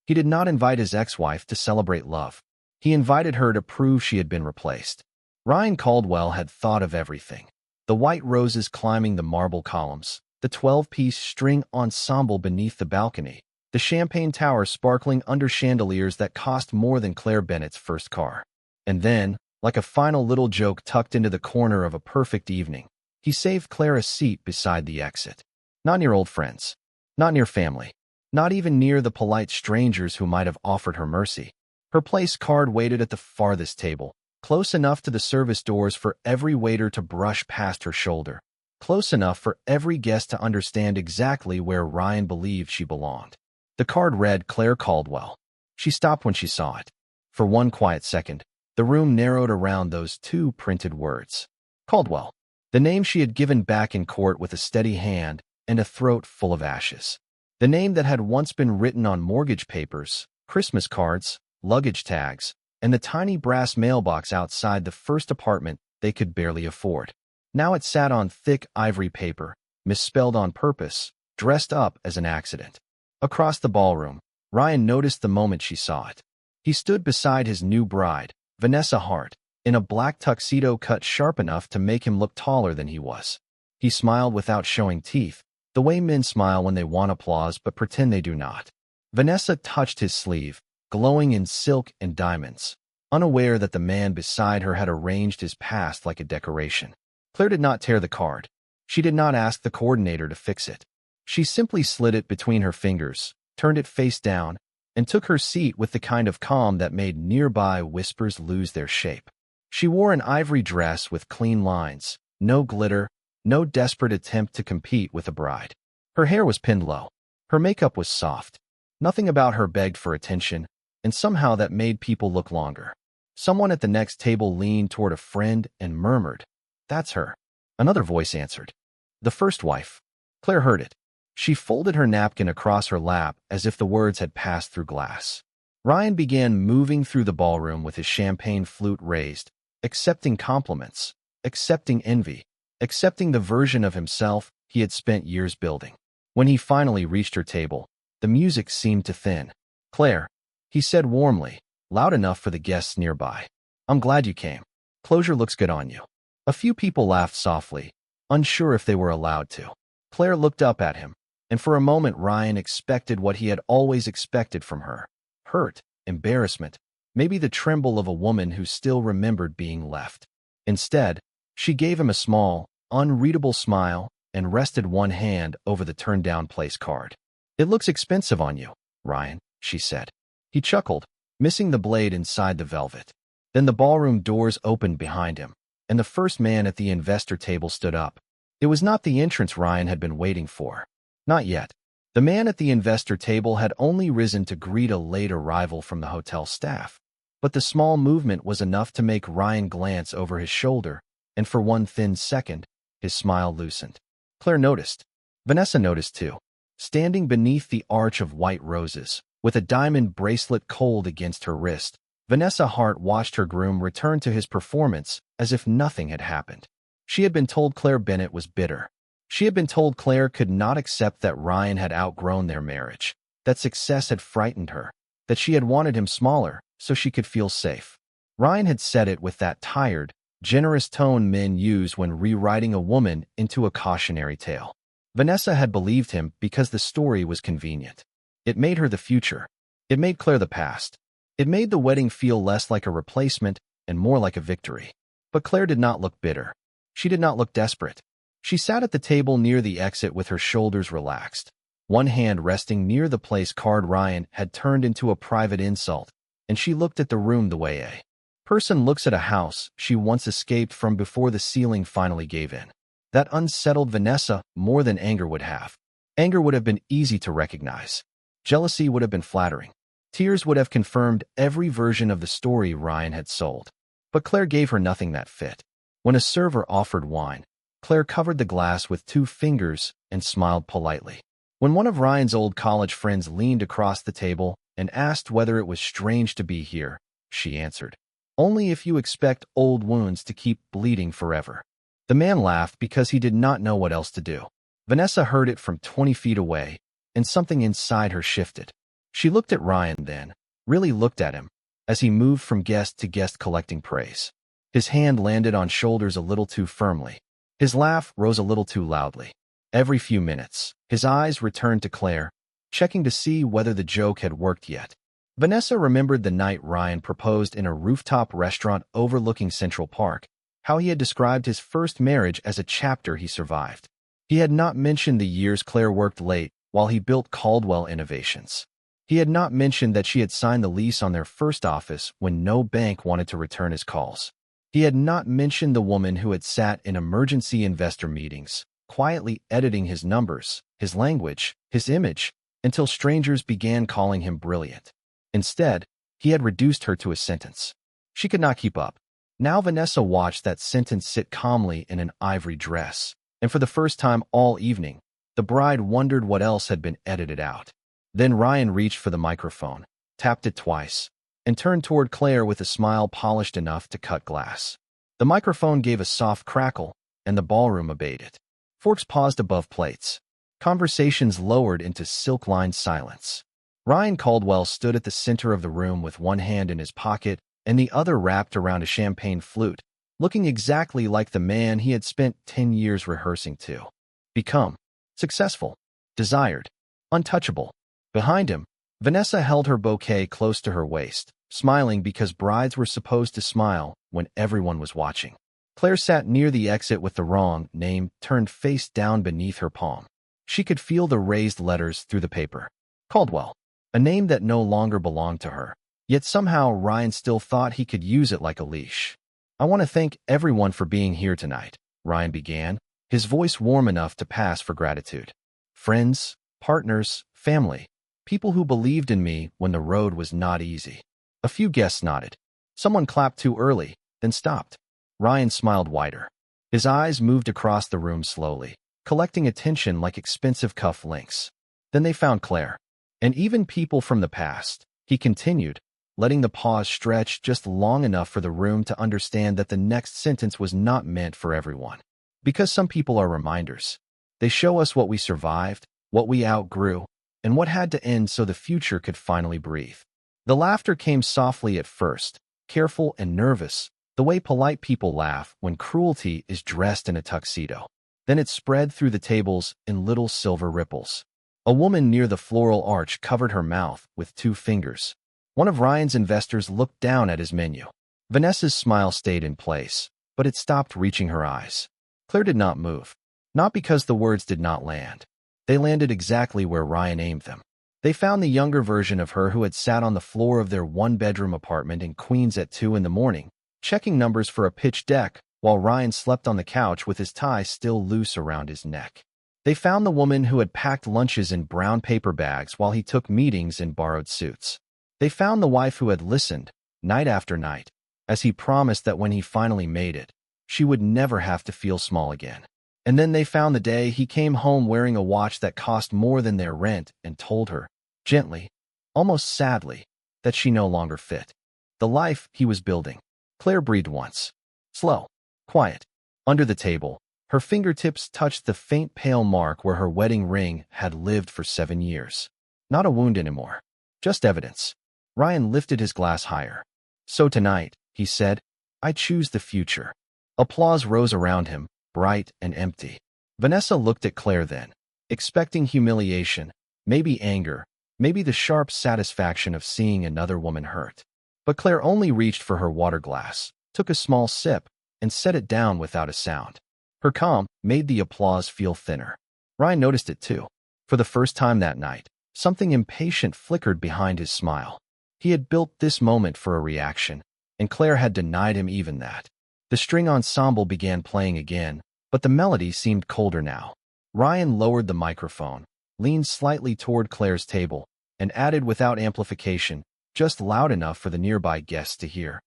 He did not invite his ex-wife to celebrate love. He invited her to prove she had been replaced. Ryan Caldwell had thought of everything. The white roses climbing the marble columns, the 12-piece string ensemble beneath the balcony, the champagne tower sparkling under chandeliers that cost more than Claire Bennett's first car. And then, like a final little joke tucked into the corner of a perfect evening, he saved Claire a seat beside the exit. Not near old friends. Not near family. Not even near the polite strangers who might have offered her mercy. Her place card waited at the farthest table, close enough to the service doors for every waiter to brush past her shoulder, close enough for every guest to understand exactly where Ryan believed she belonged. The card read Claire Caldwell. She stopped when she saw it. For one quiet second, the room narrowed around those two printed words. Caldwell. The name she had given back in court with a steady hand and a throat full of ashes. The name that had once been written on mortgage papers, Christmas cards, luggage tags, and the tiny brass mailbox outside the first apartment they could barely afford. Now it sat on thick ivory paper, misspelled on purpose, dressed up as an accident. Across the ballroom, Ryan noticed the moment she saw it. He stood beside his new bride, Vanessa Hart, in a black tuxedo cut sharp enough to make him look taller than he was. He smiled without showing teeth, the way men smile when they want applause but pretend they do not. Vanessa touched his sleeve, glowing in silk and diamonds, unaware that the man beside her had arranged his past like a decoration. Claire did not tear the card. She did not ask the coordinator to fix it. She simply slid it between her fingers, turned it face down, and took her seat with the kind of calm that made nearby whispers lose their shape. She wore an ivory dress with clean lines, no glitter, no desperate attempt to compete with a bride. Her hair was pinned low. Her makeup was soft. Nothing about her begged for attention, and somehow that made people look longer. Someone at the next table leaned toward a friend and murmured, "That's her." Another voice answered, "The first wife." Claire heard it. She folded her napkin across her lap as if the words had passed through glass. Ryan began moving through the ballroom with his champagne flute raised, accepting compliments, accepting envy, accepting the version of himself he had spent years building. When he finally reached her table, the music seemed to thin. "Claire," he said warmly, loud enough for the guests nearby. "I'm glad you came. Closure looks good on you." A few people laughed softly, unsure if they were allowed to. Claire looked up at him, and for a moment Ryan expected what he had always expected from her. Hurt, embarrassment, maybe the tremble of a woman who still remembered being left. Instead, she gave him a small, unreadable smile and rested one hand over the turned-down place card. "It looks expensive on you, Ryan," she said. He chuckled, missing the blade inside the velvet. Then the ballroom doors opened behind him, and the first man at the investor table stood up. It was not the entrance Ryan had been waiting for. Not yet. The man at the investor table had only risen to greet a late arrival from the hotel staff. But the small movement was enough to make Ryan glance over his shoulder, and for one thin second, his smile loosened. Claire noticed. Vanessa noticed too. Standing beneath the arch of white roses, with a diamond bracelet cold against her wrist, Vanessa Hart watched her groom return to his performance as if nothing had happened. She had been told Claire Bennett was bitter. She had been told Claire could not accept that Ryan had outgrown their marriage, that success had frightened her, that she had wanted him smaller so she could feel safe. Ryan had said it with that tired, generous tone men use when rewriting a woman into a cautionary tale. Vanessa had believed him because the story was convenient. It made her the future. It made Claire the past. It made the wedding feel less like a replacement and more like a victory. But Claire did not look bitter. She did not look desperate. She sat at the table near the exit with her shoulders relaxed, one hand resting near the place card Ryan had turned into a private insult, and she looked at the room the way a person looks at a house she once escaped from before the ceiling finally gave in. That unsettled Vanessa more than anger would have. Anger would have been easy to recognize. Jealousy would have been flattering. Tears would have confirmed every version of the story Ryan had sold. But Claire gave her nothing that fit. When a server offered wine, Claire covered the glass with 2 fingers and smiled politely. When one of Ryan's old college friends leaned across the table and asked whether it was strange to be here, she answered, "Only if you expect old wounds to keep bleeding forever." The man laughed because he did not know what else to do. Vanessa heard it from 20 feet away, and something inside her shifted. She looked at Ryan then, really looked at him, as he moved from guest to guest collecting praise. His hand landed on shoulders a little too firmly. His laugh rose a little too loudly. Every few minutes, his eyes returned to Claire, checking to see whether the joke had worked yet. Vanessa remembered the night Ryan proposed in a rooftop restaurant overlooking Central Park, how he had described his first marriage as a chapter he survived. He had not mentioned the years Claire worked late while he built Caldwell Innovations. He had not mentioned that she had signed the lease on their first office when no bank wanted to return his calls. He had not mentioned the woman who had sat in emergency investor meetings, quietly editing his numbers, his language, his image, until strangers began calling him brilliant. Instead, he had reduced her to a sentence. She could not keep up. Now Vanessa watched that sentence sit calmly in an ivory dress, and for the first time all evening, the bride wondered what else had been edited out. Then Ryan reached for the microphone, tapped it twice, and turned toward Claire with a smile polished enough to cut glass. The microphone gave a soft crackle, and the ballroom obeyed it. Forks paused above plates. Conversations lowered into silk-lined silence. Ryan Caldwell stood at the center of the room with one hand in his pocket and the other wrapped around a champagne flute, looking exactly like the man he had spent 10 years rehearsing to become. Successful, desired, untouchable. Behind him, Vanessa held her bouquet close to her waist, smiling because brides were supposed to smile when everyone was watching. Claire sat near the exit with the wrong name turned face down beneath her palm. She could feel the raised letters through the paper. Caldwell, a name that no longer belonged to her. Yet somehow Ryan still thought he could use it like a leash. "I want to thank everyone for being here tonight," Ryan began, his voice warm enough to pass for gratitude. "Friends, partners, family, people who believed in me when the road was not easy." A few guests nodded. Someone clapped too early, then stopped. Ryan smiled wider. His eyes moved across the room slowly, collecting attention like expensive cuff links. Then they found Claire. And even people from the past, he continued, letting the pause stretch just long enough for the room to understand that the next sentence was not meant for everyone. Because some people are reminders. They show us what we survived, what we outgrew, and what had to end so the future could finally breathe. The laughter came softly at first, careful and nervous, the way polite people laugh when cruelty is dressed in a tuxedo. Then it spread through the tables in little silver ripples. A woman near the floral arch covered her mouth with 2 fingers. One of Ryan's investors looked down at his menu. Vanessa's smile stayed in place, but it stopped reaching her eyes. Claire did not move. Not because the words did not land. They landed exactly where Ryan aimed them. They found the younger version of her who had sat on the floor of their 1-bedroom apartment in Queens at 2 in the morning, checking numbers for a pitch deck, while Ryan slept on the couch with his tie still loose around his neck. They found the woman who had packed lunches in brown paper bags while he took meetings in borrowed suits. They found the wife who had listened, night after night, as he promised that when he finally made it, she would never have to feel small again. And then they found the day he came home wearing a watch that cost more than their rent and told her, gently, almost sadly, that she no longer fit the life he was building. Claire breathed once. Slow, quiet. Under the table, her fingertips touched the faint pale mark where her wedding ring had lived for 7 years. Not a wound anymore, just evidence. Ryan lifted his glass higher. "So tonight," he said, "I choose the future." Applause rose around him, bright and empty. Vanessa looked at Claire then, expecting humiliation, maybe anger, maybe the sharp satisfaction of seeing another woman hurt. But Claire only reached for her water glass, took a small sip, and set it down without a sound. Her calm made the applause feel thinner. Ryan noticed it too. For the first time that night, something impatient flickered behind his smile. He had built this moment for a reaction, and Claire had denied him even that. The string ensemble began playing again, but the melody seemed colder now. Ryan lowered the microphone, leaned slightly toward Claire's table, and added without amplification, just loud enough for the nearby guests to hear,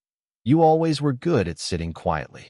"You always were good at sitting quietly."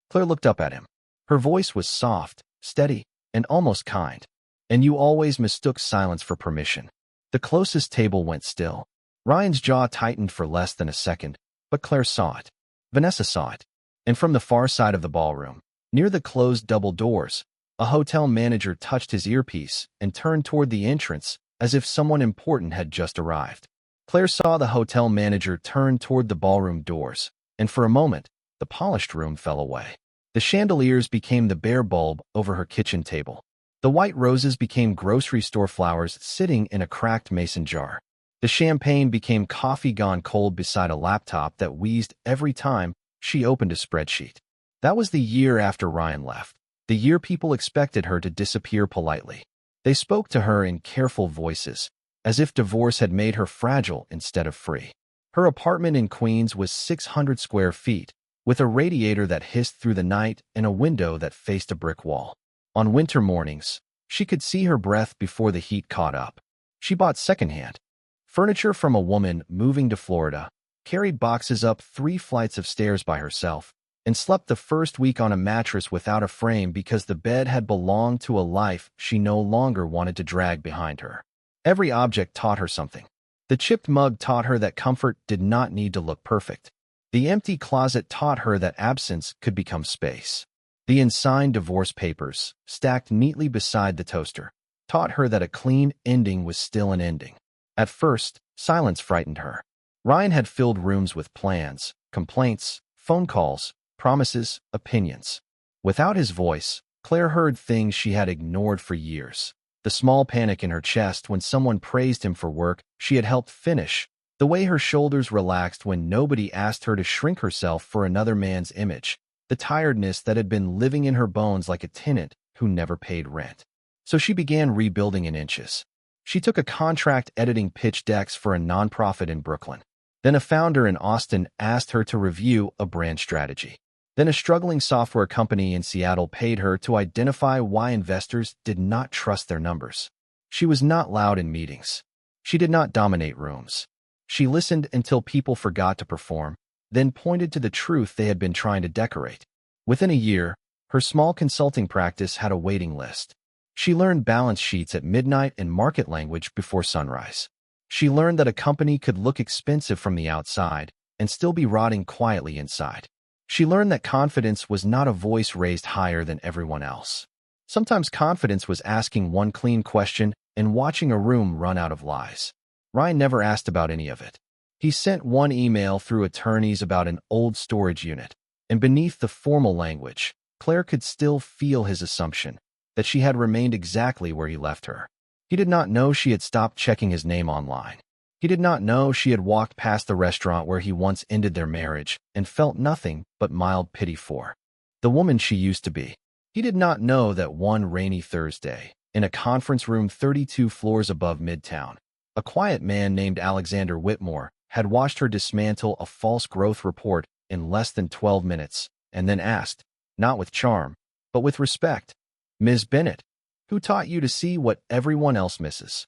Claire looked up at him. Her voice was soft, steady, and almost kind. "And you always mistook silence for permission." The closest table went still. Ryan's jaw tightened for less than a second, but Claire saw it. Vanessa saw it. And from the far side of the ballroom, near the closed double doors, a hotel manager touched his earpiece and turned toward the entrance, as if someone important had just arrived. Claire saw the hotel manager turn toward the ballroom doors, and for a moment, the polished room fell away. The chandeliers became the bare bulb over her kitchen table. The white roses became grocery store flowers sitting in a cracked mason jar. The champagne became coffee gone cold beside a laptop that wheezed every time she opened a spreadsheet. That was the year after Ryan left, the year people expected her to disappear politely. They spoke to her in careful voices, as if divorce had made her fragile instead of free. Her apartment in Queens was 600 square feet, with a radiator that hissed through the night and a window that faced a brick wall. On winter mornings, she could see her breath before the heat caught up. She bought secondhand furniture from a woman moving to Florida, carried boxes up 3 flights of stairs by herself, and slept the first week on a mattress without a frame because the bed had belonged to a life she no longer wanted to drag behind her. Every object taught her something. The chipped mug taught her that comfort did not need to look perfect. The empty closet taught her that absence could become space. The unsigned divorce papers, stacked neatly beside the toaster, taught her that a clean ending was still an ending. At first, silence frightened her. Ryan had filled rooms with plans, complaints, phone calls, promises, opinions. Without his voice, Claire heard things she had ignored for years. The small panic in her chest when someone praised him for work she had helped finish. The way her shoulders relaxed when nobody asked her to shrink herself for another man's image. The tiredness that had been living in her bones like a tenant who never paid rent. So she began rebuilding in inches. She took a contract editing pitch decks for a nonprofit in Brooklyn. Then a founder in Austin asked her to review a brand strategy. Then a struggling software company in Seattle paid her to identify why investors did not trust their numbers. She was not loud in meetings. She did not dominate rooms. She listened until people forgot to perform, then pointed to the truth they had been trying to decorate. Within a year, her small consulting practice had a waiting list. She learned balance sheets at midnight and market language before sunrise. She learned that a company could look expensive from the outside and still be rotting quietly inside. She learned that confidence was not a voice raised higher than everyone else. Sometimes confidence was asking one clean question and watching a room run out of lies. Ryan never asked about any of it. He sent one email through attorneys about an old storage unit, and beneath the formal language, Claire could still feel his assumption that she had remained exactly where he left her. He did not know she had stopped checking his name online. He did not know she had walked past the restaurant where he once ended their marriage and felt nothing but mild pity for the woman she used to be. He did not know that one rainy Thursday, in a conference room 32 floors above Midtown, a quiet man named Alexander Whitmore had watched her dismantle a false growth report in less than 12 minutes and then asked, not with charm, but with respect, "Ms. Bennett, who taught you to see what everyone else misses?"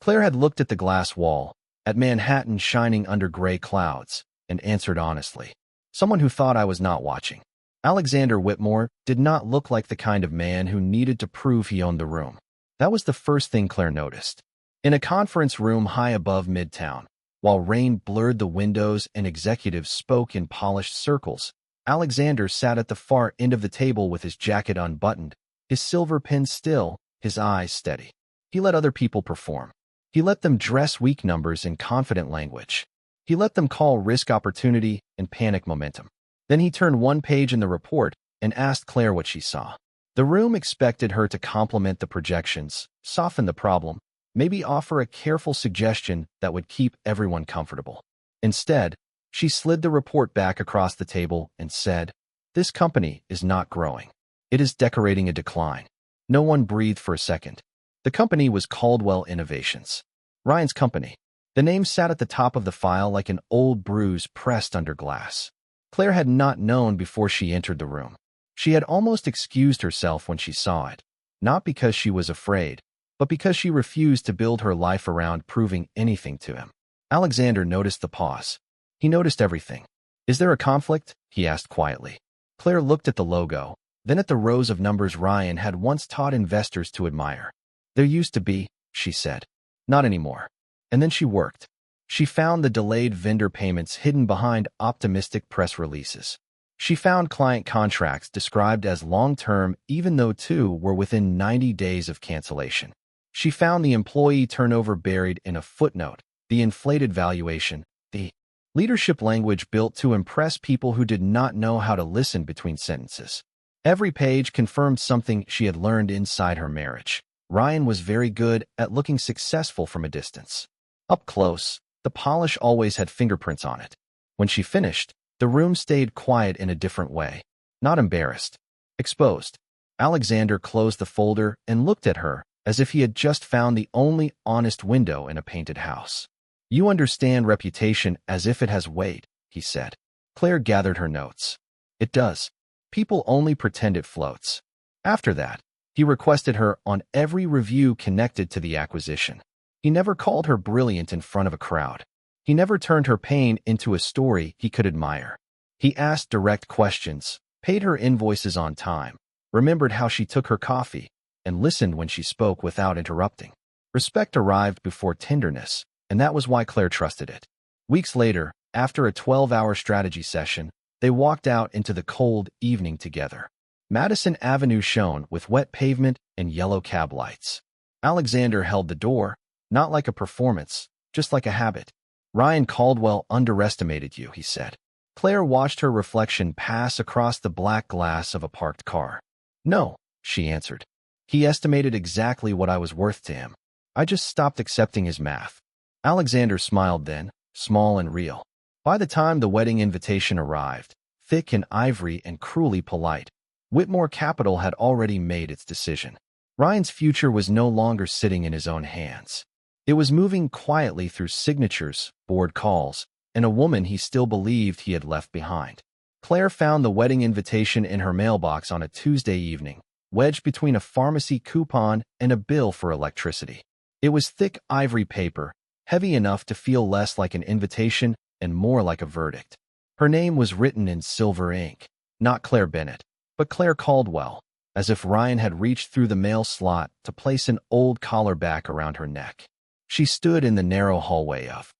Claire had looked at the glass wall, at Manhattan shining under gray clouds, and answered honestly, "Someone who thought I was not watching." Alexander Whitmore did not look like the kind of man who needed to prove he owned the room. That was the first thing Claire noticed. In a conference room high above Midtown, while rain blurred the windows and executives spoke in polished circles, Alexander sat at the far end of the table with his jacket unbuttoned, his silver pen still, his eyes steady. He let other people perform. He let them dress weak numbers in confident language. He let them call risk opportunity and panic momentum. Then he turned one page in the report and asked Claire what she saw. The room expected her to compliment the projections, soften the problem, maybe offer a careful suggestion that would keep everyone comfortable. Instead, she slid the report back across the table and said, "This company is not growing. It is decorating a decline." No one breathed for a second. The company was Caldwell Innovations. Ryan's company. The name sat at the top of the file like an old bruise pressed under glass. Claire had not known before she entered the room. She had almost excused herself when she saw it, not because she was afraid, but because she refused to build her life around proving anything to him. Alexander noticed the pause. He noticed everything. "Is there a conflict?" he asked quietly. Claire looked at the logo, then at the rows of numbers Ryan had once taught investors to admire. "There used to be," she said. "Not anymore." And then she worked. She found the delayed vendor payments hidden behind optimistic press releases. She found client contracts described as long-term even though two were within 90 days of cancellation. She found the employee turnover buried in a footnote, the inflated valuation, the leadership language built to impress people who did not know how to listen between sentences. Every page confirmed something she had learned inside her marriage. Ryan was very good at looking successful from a distance. Up close, the polish always had fingerprints on it. When she finished, the room stayed quiet in a different way. Not embarrassed. Exposed. Alexander closed the folder and looked at her as if he had just found the only honest window in a painted house. "You understand reputation as if it has weight," he said. Claire gathered her notes. "It does. People only pretend it floats." After that, he requested her on every review connected to the acquisition. He never called her brilliant in front of a crowd. He never turned her pain into a story he could admire. He asked direct questions, paid her invoices on time, remembered how she took her coffee, and listened when she spoke without interrupting. Respect arrived before tenderness, and that was why Claire trusted it. Weeks later, after a 12-hour strategy session, they walked out into the cold evening together. Madison Avenue shone with wet pavement and yellow cab lights. Alexander held the door, not like a performance, just like a habit. "Ryan Caldwell underestimated you," he said. Claire watched her reflection pass across the black glass of a parked car. "No," she answered. "He estimated exactly what I was worth to him. I just stopped accepting his math." Alexander smiled then, small and real. By the time the wedding invitation arrived, thick and ivory and cruelly polite, Whitmore Capital had already made its decision. Ryan's future was no longer sitting in his own hands. It was moving quietly through signatures, board calls, and a woman he still believed he had left behind. Claire found the wedding invitation in her mailbox on a Tuesday evening, wedged between a pharmacy coupon and a bill for electricity. It was thick ivory paper, heavy enough to feel less like an invitation and more like a verdict. Her name was written in silver ink, not Claire Bennett, but Claire Caldwell, as if Ryan had reached through the mail slot to place an old collar back around her neck. She stood in the narrow hallway of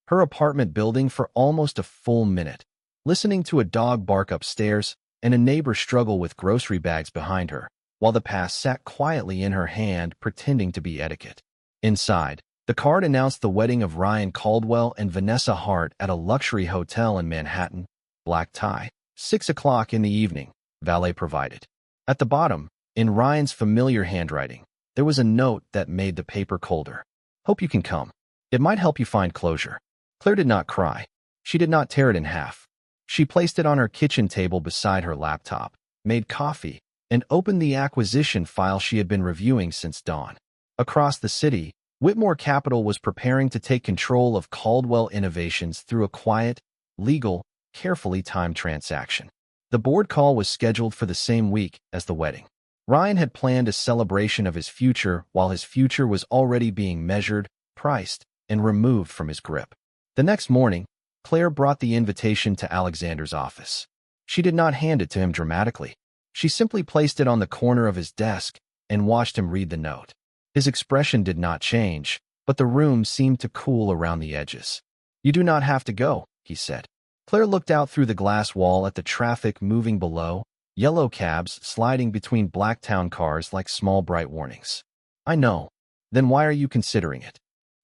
her apartment building for almost a full minute, listening to a dog bark upstairs and a neighbor struggle with grocery bags behind her, while the pass sat quietly in her hand pretending to be etiquette. Inside, the card announced the wedding of Ryan Caldwell and Vanessa Hart at a luxury hotel in Manhattan, black tie, 6 o'clock in the evening, valet provided. At the bottom, in Ryan's familiar handwriting, there was a note that made the paper colder. "Hope you can come. It might help you find closure." Claire did not cry. She did not tear it in half. She placed it on her kitchen table beside her laptop, made coffee, and opened the acquisition file she had been reviewing since dawn. Across the city, Whitmore Capital was preparing to take control of Caldwell Innovations through a quiet, legal, carefully timed transaction. The board call was scheduled for the same week as the wedding. Ryan had planned a celebration of his future while his future was already being measured, priced, and removed from his grip. The next morning, Claire brought the invitation to Alexander's office. She did not hand it to him dramatically. She simply placed it on the corner of his desk and watched him read the note. His expression did not change, but the room seemed to cool around the edges. "You do not have to go," he said. Claire looked out through the glass wall at the traffic moving below, yellow cabs sliding between black town cars like small bright warnings. "I know. Then why are you considering it?"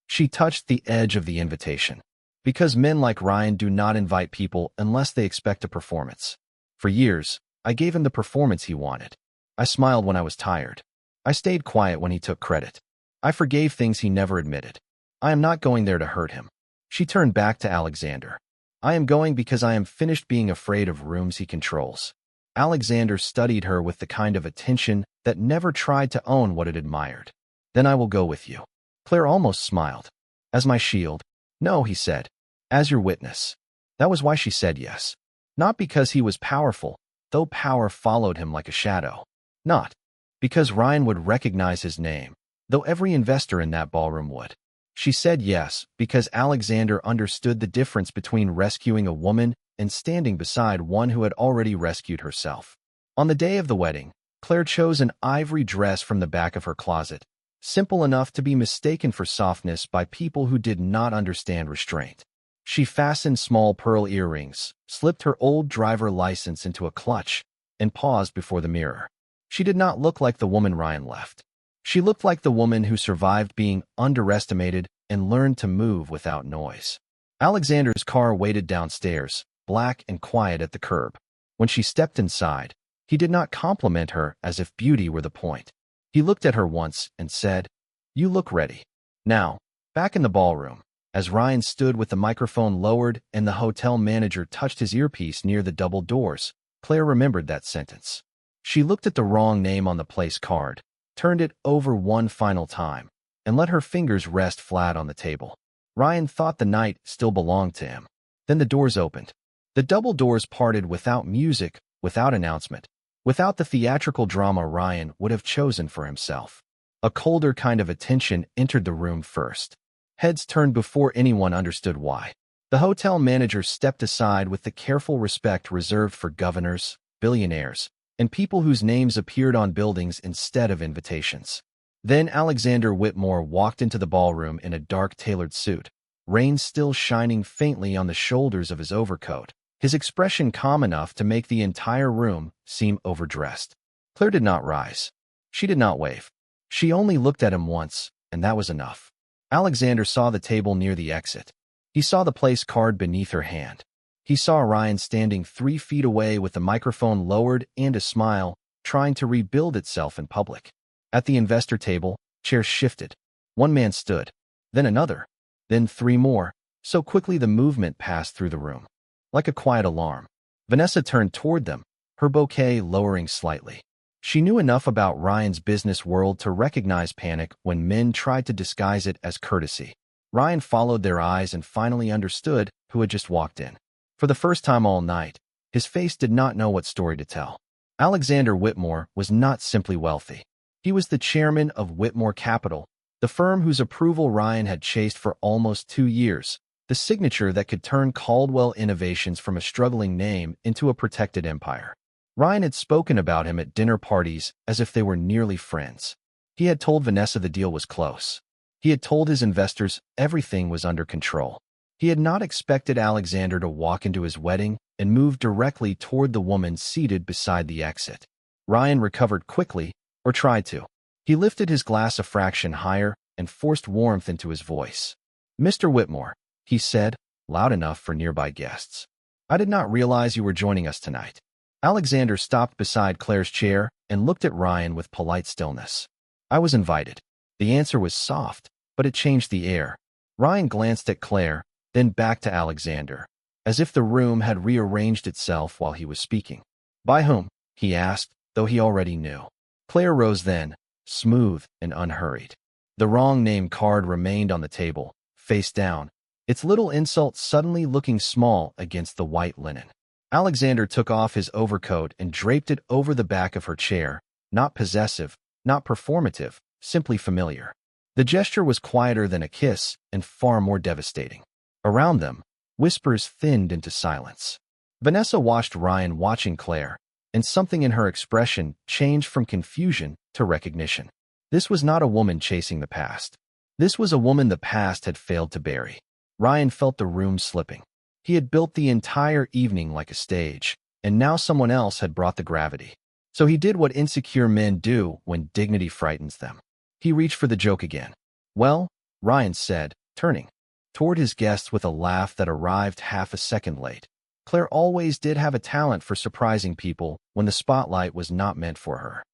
She touched the edge of the invitation. "Because men like Ryan do not invite people unless they expect a performance. For years, I gave him the performance he wanted. I smiled when I was tired. I stayed quiet when he took credit. I forgave things he never admitted. I am not going there to hurt him." She turned back to Alexander. "I am going because I am finished being afraid of rooms he controls." Alexander studied her with the kind of attention that never tried to own what it admired. "Then I will go with you." Claire almost smiled. "As my shield?" "No," he said. "As your witness." That was why she said yes. Not because he was powerful, though power followed him like a shadow. Not because Ryan would recognize his name, though every investor in that ballroom would. She said yes because Alexander understood the difference between rescuing a woman and standing beside one who had already rescued herself. On the day of the wedding, Claire chose an ivory dress from the back of her closet, simple enough to be mistaken for softness by people who did not understand restraint. She fastened small pearl earrings, slipped her old driver license into a clutch, and paused before the mirror. She did not look like the woman Ryan left. She looked like the woman who survived being underestimated and learned to move without noise. Alexander's car waited downstairs, black and quiet at the curb. When she stepped inside, he did not compliment her as if beauty were the point. He looked at her once and said, "You look ready." Now, back in the ballroom, as Ryan stood with the microphone lowered and the hotel manager touched his earpiece near the double doors, Claire remembered that sentence. She looked at the wrong name on the place card, turned it over one final time, and let her fingers rest flat on the table. Ryan thought the night still belonged to him. Then the doors opened. The double doors parted without music, without announcement, without the theatrical drama Ryan would have chosen for himself. A colder kind of attention entered the room first. Heads turned before anyone understood why. The hotel manager stepped aside with the careful respect reserved for governors, billionaires, and people whose names appeared on buildings instead of invitations. Then Alexander Whitmore walked into the ballroom in a dark tailored suit, rain still shining faintly on the shoulders of his overcoat, his expression calm enough to make the entire room seem overdressed. Claire did not rise. She did not wave. She only looked at him once, and that was enough. Alexander saw the table near the exit. He saw the place card beneath her hand. He saw Ryan standing 3 feet away with the microphone lowered and a smile, trying to rebuild itself in public. At the investor table, chairs shifted. One man stood, then another, then 3 more, so quickly the movement passed through the room. Like a quiet alarm, Vanessa turned toward them, her bouquet lowering slightly. She knew enough about Ryan's business world to recognize panic when men tried to disguise it as courtesy. Ryan followed their eyes and finally understood who had just walked in. For the first time all night, his face did not know what story to tell. Alexander Whitmore was not simply wealthy. He was the chairman of Whitmore Capital, the firm whose approval Ryan had chased for almost 2 years, the signature that could turn Caldwell Innovations from a struggling name into a protected empire. Ryan had spoken about him at dinner parties as if they were nearly friends. He had told Vanessa the deal was close. He had told his investors everything was under control. He had not expected Alexander to walk into his wedding and move directly toward the woman seated beside the exit. Ryan recovered quickly, or tried to. He lifted his glass a fraction higher and forced warmth into his voice. "Mr. Whitmore," he said, loud enough for nearby guests. "I did not realize you were joining us tonight." Alexander stopped beside Claire's chair and looked at Ryan with polite stillness. "I was invited." The answer was soft, but it changed the air. Ryan glanced at Claire, then back to Alexander, as if the room had rearranged itself while he was speaking. "By whom?" he asked, though he already knew. Claire rose then, smooth and unhurried. The wrong name card remained on the table, face down, its little insult suddenly looking small against the white linen. Alexander took off his overcoat and draped it over the back of her chair, not possessive, not performative, simply familiar. The gesture was quieter than a kiss and far more devastating. Around them, whispers thinned into silence. Vanessa watched Ryan watching Claire, and something in her expression changed from confusion to recognition. This was not a woman chasing the past. This was a woman the past had failed to bury. Ryan felt the room slipping. He had built the entire evening like a stage, and now someone else had brought the gravity. So he did what insecure men do when dignity frightens them. He reached for the joke again. "Well," Ryan said, turning toward his guests with a laugh that arrived half a second late. Claire always did have a talent for surprising people when the spotlight was not meant for her.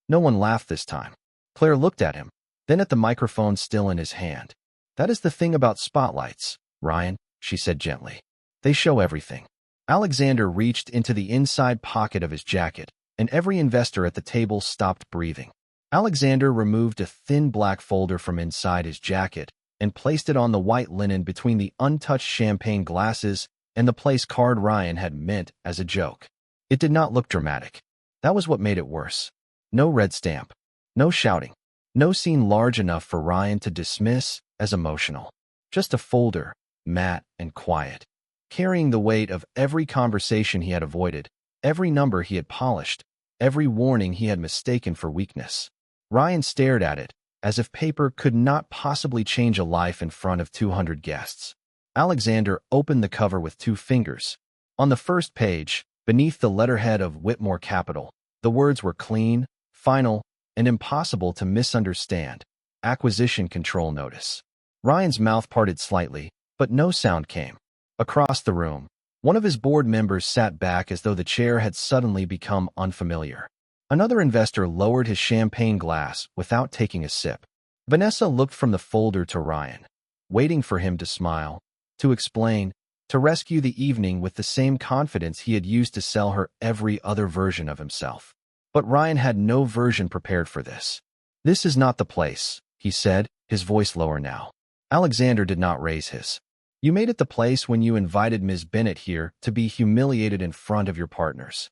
No one laughed this time. Claire looked at him, then at the microphone still in his hand. "That is the thing about spotlights, Ryan," she said gently. "They show everything." Alexander reached into the inside pocket of his jacket, and every investor at the table stopped breathing. Alexander removed a thin black folder from inside his jacket and placed it on the white linen between the untouched champagne glasses and the place card Ryan had meant as a joke. It did not look dramatic. That was what made it worse. No red stamp. No shouting. No scene large enough for Ryan to dismiss as emotional. Just a folder, matte and quiet, carrying the weight of every conversation he had avoided, every number he had polished, every warning he had mistaken for weakness. Ryan stared at it, as if paper could not possibly change a life in front of 200 guests. Alexander opened the cover with 2 fingers. On the first page, beneath the letterhead of Whitmore Capital, the words were clean, final, and impossible to misunderstand. Acquisition control notice. Ryan's mouth parted slightly, but no sound came. Across the room, one of his board members sat back as though the chair had suddenly become unfamiliar. Another investor lowered his champagne glass without taking a sip. Vanessa looked from the folder to Ryan, waiting for him to smile, to explain, to rescue the evening with the same confidence he had used to sell her every other version of himself. But Ryan had no version prepared for this. "This is not the place," he said, his voice lower now. Alexander did not raise his. "You made it the place when you invited Ms. Bennett here to be humiliated in front of your partners."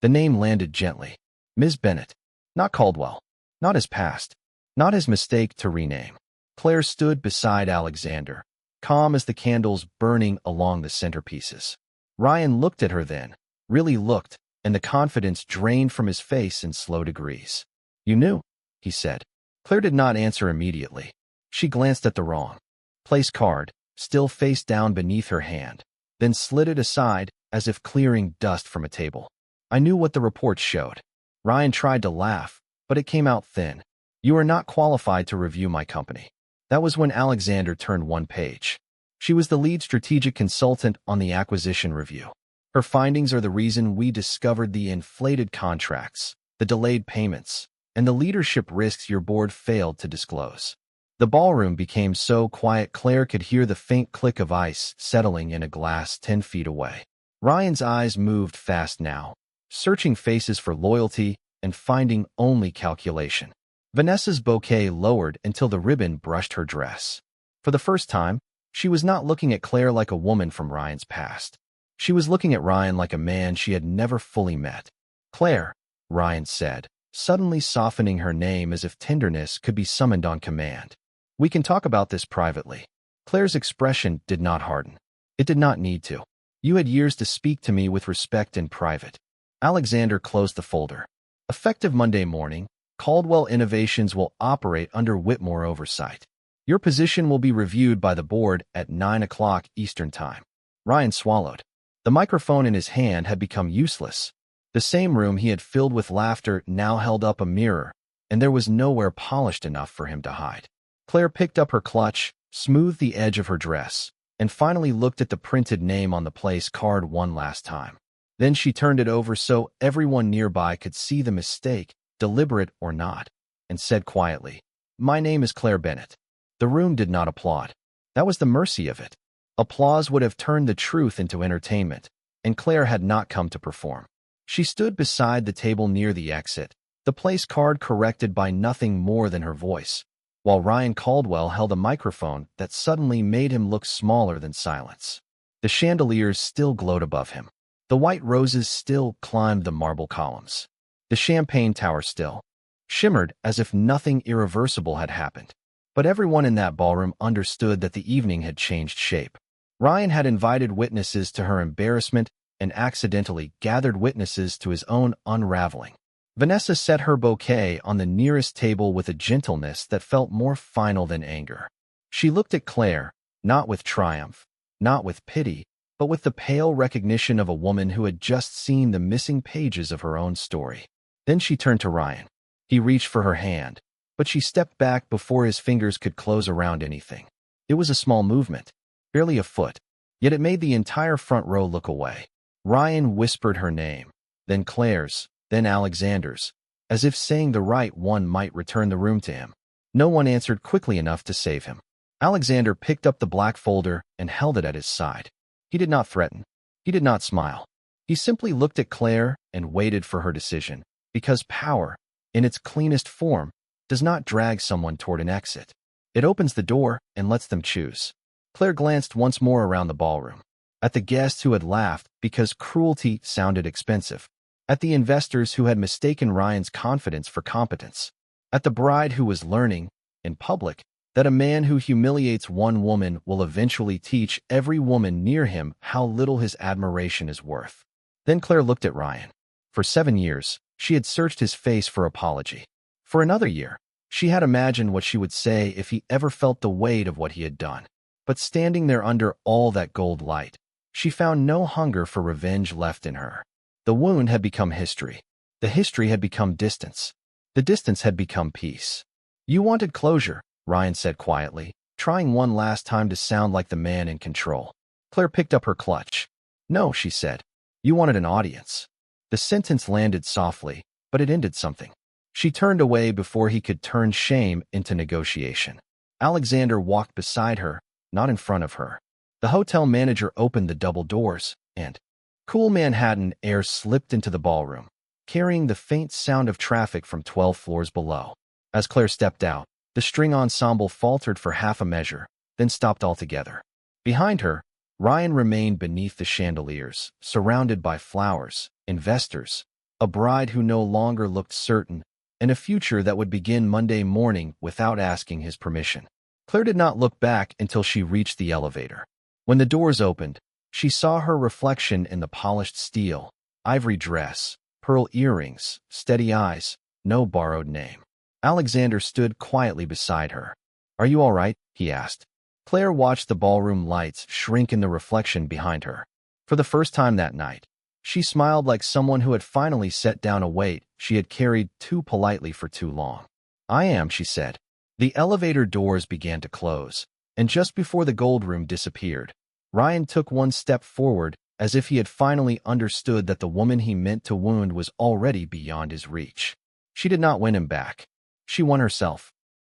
The name landed gently. Ms. Bennett. Not Caldwell. Not his past. Not his mistake to rename. Claire stood beside Alexander, calm as the candles burning along the centerpieces. Ryan looked at her then, really looked, and the confidence drained from his face in slow degrees. "You knew," he said. Claire did not answer immediately. She glanced at the wrong place card, still face down beneath her hand, then slid it aside as if clearing dust from a table. "I knew what the reports showed." Ryan tried to laugh, but it came out thin. "You are not qualified to review my company." That was when Alexander turned one page. She was the lead strategic consultant on the acquisition review. "Her findings are the reason we discovered the inflated contracts, the delayed payments, and the leadership risks your board failed to disclose." The ballroom became so quiet Claire could hear the faint click of ice settling in a glass 10 feet away. Ryan's eyes moved fast now, searching faces for loyalty and finding only calculation. Vanessa's bouquet lowered until the ribbon brushed her dress. For the first time, she was not looking at Claire like a woman from Ryan's past. She was looking at Ryan like a man she had never fully met. "Claire," Ryan said, suddenly softening her name as if tenderness could be summoned on command. "We can talk about this privately." Claire's expression did not harden. It did not need to. "You had years to speak to me with respect in private." Alexander closed the folder. "Effective Monday morning, Caldwell Innovations will operate under Whitmore oversight. Your position will be reviewed by the board at 9 o'clock Eastern Time." Ryan swallowed. The microphone in his hand had become useless. The same room he had filled with laughter now held up a mirror, and there was nowhere polished enough for him to hide. Claire picked up her clutch, smoothed the edge of her dress, and finally looked at the printed name on the place card one last time. Then she turned it over so everyone nearby could see the mistake, deliberate or not, and said quietly, "My name is Claire Bennett." The room did not applaud. That was the mercy of it. Applause would have turned the truth into entertainment, and Claire had not come to perform. She stood beside the table near the exit, the place card corrected by nothing more than her voice, while Ryan Caldwell held a microphone that suddenly made him look smaller than silence. The chandeliers still glowed above him. The white roses still climbed the marble columns. The champagne tower still shimmered as if nothing irreversible had happened. But everyone in that ballroom understood that the evening had changed shape. Ryan had invited witnesses to her embarrassment and accidentally gathered witnesses to his own unraveling. Vanessa set her bouquet on the nearest table with a gentleness that felt more final than anger. She looked at Claire, not with triumph, not with pity, but with the pale recognition of a woman who had just seen the missing pages of her own story. Then she turned to Ryan. He reached for her hand, but she stepped back before his fingers could close around anything. It was a small movement, barely a foot, yet it made the entire front row look away. Ryan whispered her name, then Claire's, then Alexander's, as if saying the right one might return the room to him. No one answered quickly enough to save him. Alexander picked up the black folder and held it at his side. He did not threaten. He did not smile. He simply looked at Claire and waited for her decision, because power, in its cleanest form, does not drag someone toward an exit. It opens the door and lets them choose. Claire glanced once more around the ballroom, at the guests who had laughed because cruelty sounded expensive, at the investors who had mistaken Ryan's confidence for competence, at the bride who was learning, in public, that a man who humiliates one woman will eventually teach every woman near him how little his admiration is worth. Then Claire looked at Ryan. For 7 years, she had searched his face for apology. For another year, she had imagined what she would say if he ever felt the weight of what he had done. But standing there under all that gold light, she found no hunger for revenge left in her. The wound had become history. The history had become distance. The distance had become peace. You wanted closure, Ryan said quietly, trying one last time to sound like the man in control. Claire picked up her clutch. No, she said. You wanted an audience. The sentence landed softly, but it ended something. She turned away before he could turn shame into negotiation. Alexander walked beside her, not in front of her. The hotel manager opened the double doors, and cool Manhattan air slipped into the ballroom, carrying the faint sound of traffic from 12 floors below. As Claire stepped out, the string ensemble faltered for half a measure, then stopped altogether. Behind her, Ryan remained beneath the chandeliers, surrounded by flowers, investors, a bride who no longer looked certain, and a future that would begin Monday morning without asking his permission. Claire did not look back until she reached the elevator. When the doors opened, she saw her reflection in the polished steel, ivory dress, pearl earrings, steady eyes, no borrowed name. Alexander stood quietly beside her. Are you all right? He asked. Claire watched the ballroom lights shrink in the reflection behind her. For the first time that night, she smiled like someone who had finally set down a weight she had carried too politely for too long. I am, she said. The elevator doors began to close, and just before the gold room disappeared, Ryan took one step forward as if he had finally understood that the woman he meant to wound was already beyond his reach. She did not win him back. She won herself.